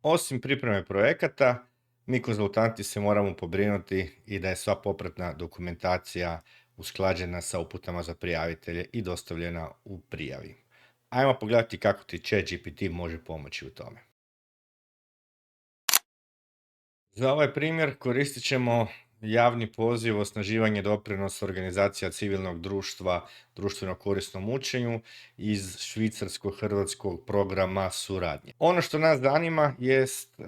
Osim pripreme projekata, mi konzultanti se moramo pobrinuti i da je sva popratna dokumentacija usklađena sa uputama za prijavitelje i dostavljena u prijavi. Ajmo pogledati kako ti ChatGPT može pomoći u tome. Za ovaj primjer koristit ćemo javni poziv osnaživanje doprinosa organizacija civilnog društva društveno korisnom učenju iz švicarsko-hrvatskog programa suradnje. Ono što nas zanima jest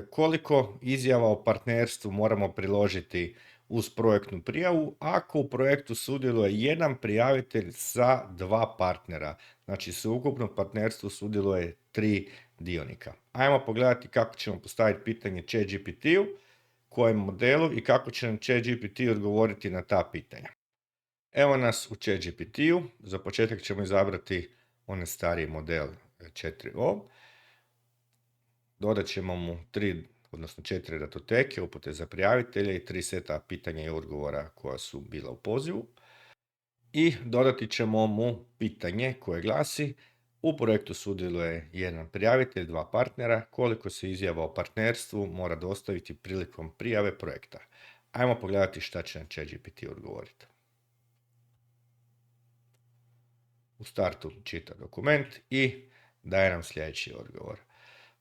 koliko izjava o partnerstvu moramo priložiti uz projektnu prijavu ako u projektu sudjeluje jedan prijavitelj sa dva partnera. Znači, sveukupno partnerstvu sudjeluje 3 dionika. Ajmo pogledati kako ćemo postaviti pitanje ChatGPT-u, kojem modelu i kako će nam ChatGPT odgovoriti na ta pitanja. Evo nas u ChatGPT-u. Za početak ćemo izabrati onaj stariji model 4o. Dodat ćemo mu 4 datoteke, upute za prijavitelje i 3 seta pitanja i odgovora koja su bila u pozivu. I dodati ćemo mu pitanje koje glasi: u projektu sudjeluje jedan prijavitelj, 2 partnera, koliko se izjava o partnerstvu mora dostaviti prilikom prijave projekta. Ajmo pogledati šta će nam ChatGPT odgovoriti. U startu čita dokument i daje nam sljedeći odgovor.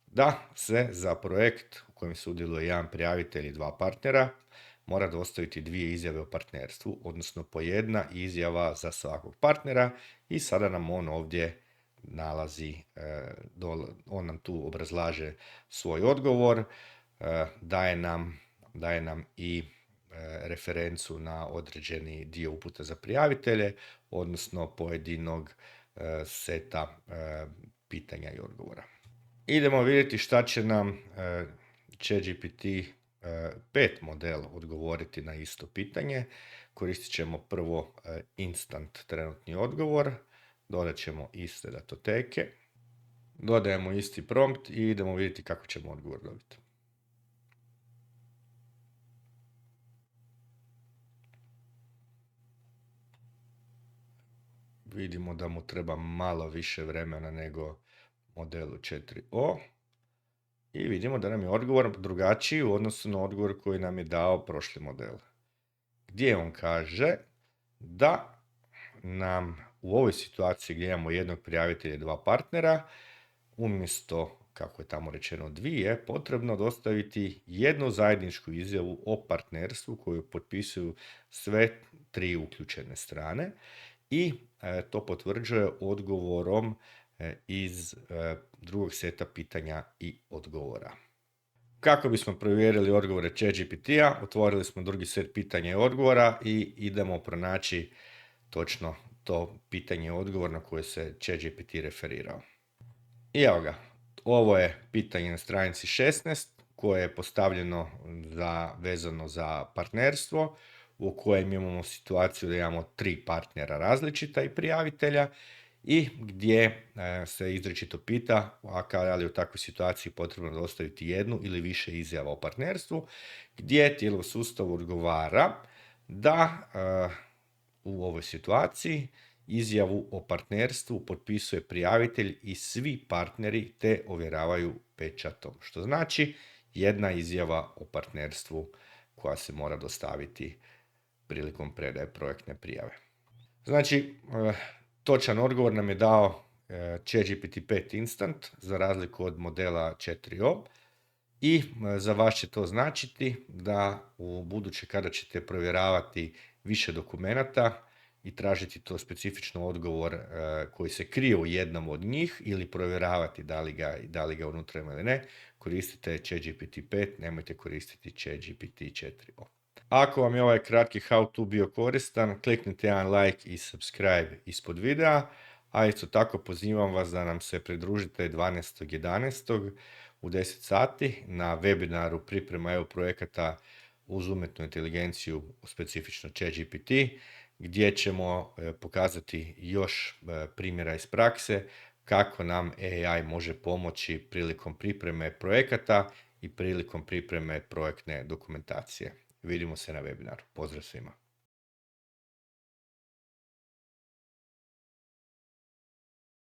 Da se za projekt u kojem sudjeluje jedan prijavitelj i 2 partnera mora dostaviti 2 izjave o partnerstvu, odnosno po jedna izjava za svakog partnera, i sada nam on ovdje nalazi, on nam tu obrazlaže svoj odgovor, daje nam i referencu na određeni dio uputa za prijavitelje, odnosno pojedinog seta pitanja i odgovora. Idemo vidjeti šta će nam ChatGPT 5 model odgovoriti na isto pitanje. Koristit ćemo prvo instant trenutni odgovor, dodat ćemo iste datoteke, dodajemo isti prompt i idemo vidjeti kako ćemo odgovor dobiti. Vidimo da mu treba malo više vremena nego modelu 4o i vidimo da nam je odgovor drugačiji u odnosu na odgovor koji nam je dao prošli model, gdje on kaže da nam u ovoj situaciji gdje imamo jednog prijavitelja i 2 partnera, umjesto, kako je tamo rečeno, 2, potrebno dostaviti jednu zajedničku izjavu o partnerstvu koju potpisuju sve 3 uključene strane i to potvrđuje odgovorom iz drugog seta pitanja i odgovora. Kako bismo provjerili odgovore ChatGPT-a, otvorili smo drugi set pitanja i odgovora i idemo pronaći točno to pitanje i odgovor na koje se ChatGPT referirao. I evo ga, ovo je pitanje na stranici 16 koje je postavljeno vezano za partnerstvo, u kojem imamo situaciju da imamo 3 partnera različita i prijavitelja i gdje se izričito pita da li je u takvoj situaciji potrebno dostaviti jednu ili više izjava o partnerstvu, gdje tijelo sustavu odgovara da u ovoj situaciji izjavu o partnerstvu potpisuje prijavitelj i svi partneri te ovjeravaju pečatom, što znači jedna izjava o partnerstvu koja se mora dostaviti prilikom predaje projektne prijave. Znači, točan odgovor nam je dao ChatGPT 5 Instant za razliku od modela 4o i za vas će to značiti da u buduće kada ćete provjeravati više dokumenata i tražiti to specifično odgovor koji se krije u jednom od njih ili provjeravati da li ga unutra ima ili ne, koristite ChatGPT 5, nemojte koristiti ChatGPT 4o. Ako vam je ovaj kratki how to bio koristan, kliknite jedan like i subscribe ispod videa, a isto tako pozivam vas da nam se pridružite 12.11. u 10 sati na webinaru priprema EU projekata uz umjetnu inteligenciju, specifično ChatGPT, gdje ćemo pokazati još primjera iz prakse kako nam AI može pomoći prilikom pripreme projekata i prilikom pripreme projektne dokumentacije. Vidimo se na webinaru. Pozdrav svima.